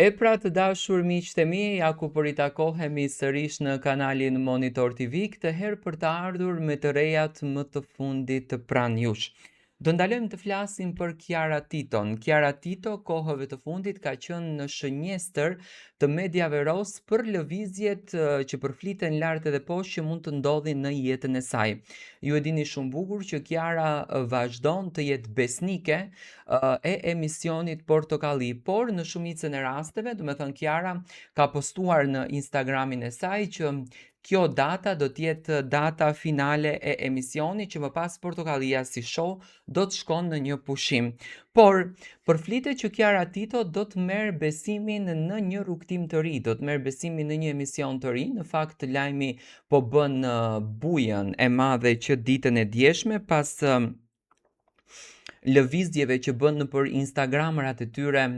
E pra të dashur miqtë e mi, ja ku po ritakohemi sërish në kanalin Monitor TV, këtë herë për të ardhur me të rejat më të fundit pranë jush. Do ndalojmë të flasim për Kiara Titon. Kiara Tito, kohëve të fundit, ka qenë në shënjestër të mediave ros për lëvizjet që përfliten lart edhe poshtë që mund të ndodhin në jetën e saj. Ju e dini shumë bukur që Kiara vazhdon të jetë besnike e emisionit Portokalli, por në shumicën e rasteve, do me thënë Kiara ka postuar në Instagramin e saj që kjo data do t'jetë data finale e emisionit që më pas Portokallia si show do të shkon në një pushim. Por, përflitet që Kiara Tito do të merë besimin në një rrugtim të ri, do të merë besimin në një emision të ri, në fakt lajmi po bën bujën e madhe që ditën e djeshme pas lëvizjeve që bën nëpër Instagramrat e tyre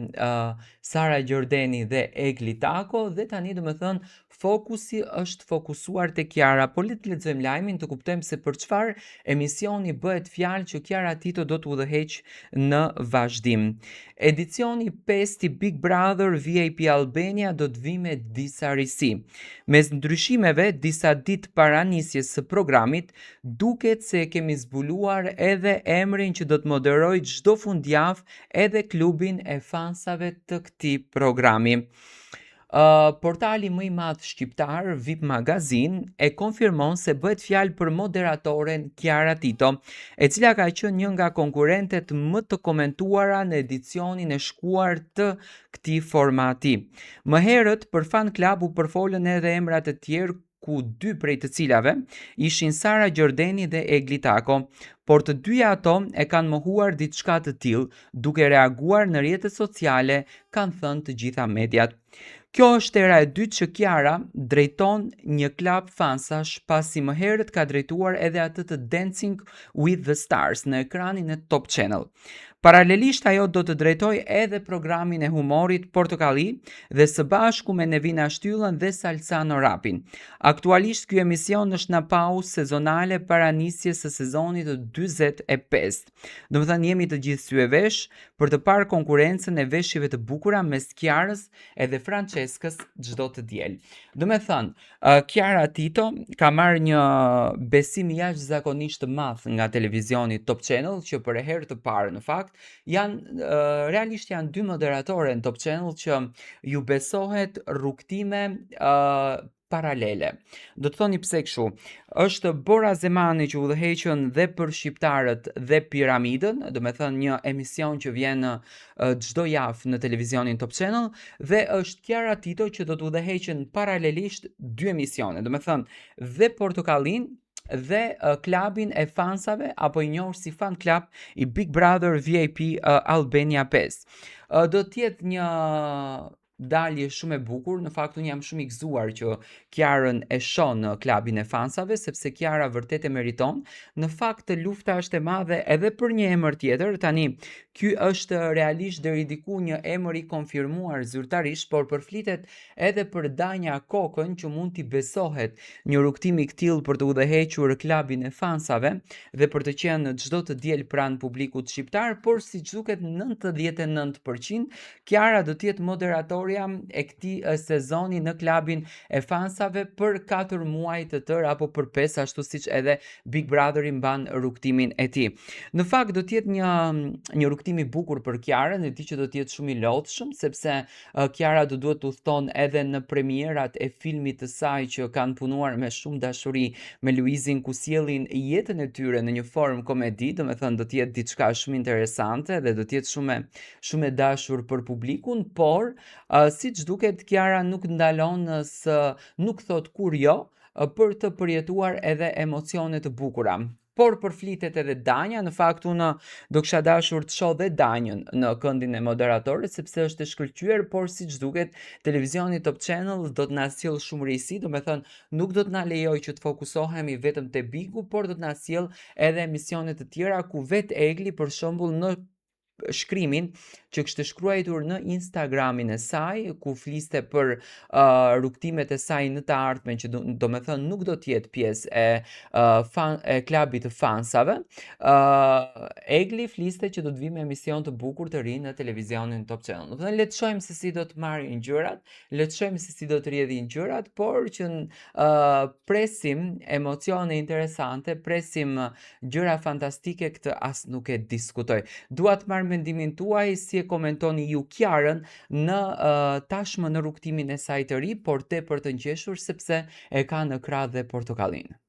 Sara Gjordeni dhe Egli Tako, dhe tani do me thënë fokusi është fokusuar te Kiara. Po le të lexojmë lajmin të kuptojmë se për çfarë emisioni bëhet fjalë që Kiara Tito do të udhëheq në vazhdim. Edicioni 5 i Big Brother VIP Albania do të vi me disa risi. Mes ndryshimeve, disa ditë para nisjes së programit, duket se kemi zbuluar edhe emrin që do të moderoj çdo fundjavë edhe klubin e fansave të këtij programi. Portali më i madh shqiptar, VIP Magazin, e konfirmon se bëhet fjalë për moderatoren Kiara Tito, e cila ka qenë një nga konkurrentet më të komentuara në edicionin e shkuar të këtij formati. Më herët për Fan Club u përfolën edhe emrat e tjerë, ku dy prej të cilave ishin Sara Gjordeni dhe Egli Tako, por të dyja ato e kanë mohuar diçka të tillë, duke reaguar në rrjetet sociale, kanë thënë të gjitha mediat. Kjo është era e dytë që Kiara drejton një klub fansash, pasi më herët ka drejtuar edhe atë të Dancing with the Stars në ekranin e Top Channel. Paralelisht ajo do të drejtoj edhe programin e humorit Portokalli dhe së bashku me Nevina Shtyllën dhe Salsano Rapin. Aktualisht ky emision është në pauzë sezonale para nisjes së sezonit të 45. Do të thënë jemi të gjithë sy e vesh për të parë konkurrencën e veshjeve të bukura mes Kiarës edhe Franceskës çdo të diel. Do të thënë Kiara Tito ka marrë një besim jashtëzakonisht të madh nga televizioni Top Channel, që për e herë të parë në fakt realisht janë dy moderatore në Top Channel që ju besohet rrugtime paralele. Do të thoni pse kështu. Është Bora Zemani që udhëheqën dhe për shqiptarët dhe Piramidën, do të thënë një emision që vjen çdo javë në televizionin Top Channel, dhe është Kiara Tito që do të udhëheqën paralelisht dy emisione, do të thënë dhe Portokallin dhe klubin e fansave, apo i njohur si Fan Club i Big Brother VIP Albania 5. Do të jetë një dalje shumë e bukur. Në fakt unë jam shumë i gëzuar që Kiarën e shoh në klubin e fansave, sepse Kiara vërtet e meriton. Në fakt lufta është e madhe edhe për një emër tjetër. Tani ky është realisht deri diku një emër i konfirmuar zyrtarisht, por përflitet edhe për Danja Kokën, që mund t'i besohet një rrugtim i tillë për të udhëhequr klubin e fansave dhe për të qenë çdo të diel pranë publikut shqiptar, por siç duket 99% Kiara do të jetë moderatorja e këtij sezoni në klubin e fansave për 4 muaj të tërë apo për 5, ashtu siç edhe Big Brother i mban rrugtimin e tij. Në fakt do të jetë një rrugtim i bukur për Kiarën, e di që do të jetë shumë i lodhshëm, sepse Kiara do duhet të udhton edhe në premierat e filmit të saj që kanë punuar me shumë dashuri me Luizin, ku sjellin jetën e tyre në një formë komedi, do të thënë do të jetë diçka shumë interesante dhe do të jetë shumë e dashur për publikun, por siç duket Kiara nuk ndalon nuk thot kur jo për të përjetuar edhe emocione të bukura. Por përflitet edhe Danja, në fakt unë do kisha dashur të shoh dhe Danjën në këndin e moderatorit, sepse është e shkëlqyer, por siç duket televizioni Top Channel do të na sjell shumë risi, do të thënë nuk do të na lejoj që të fokusohemi vetëm te Bigu, por do të na sjell edhe emisione të tjera ku vet Egli për shembull në shkrimin që kishte shkruar në Instagramin e saj, ku fliste për rrugtimet e saj në të ardhmen, që do me thënë nuk do t'jetë pjesë e klabit të fansave. Egli fliste që do të vi me emision të bukur të ri në televizionin Top Channel. Do të thënë, le të shohim se si do të marrin gjërat, le të shohim se si do të rrjedhin gjërat, por që presim emocione interesante, presim gjëra fantastike, këtë as nuk e diskutoj. Dua të marr mendimin tuaj, si e komentoni ju Kiarën në tashmë në rrugtimin e saj të ri, por tepër të ngjeshur sepse e ka në krah dhe portokallin.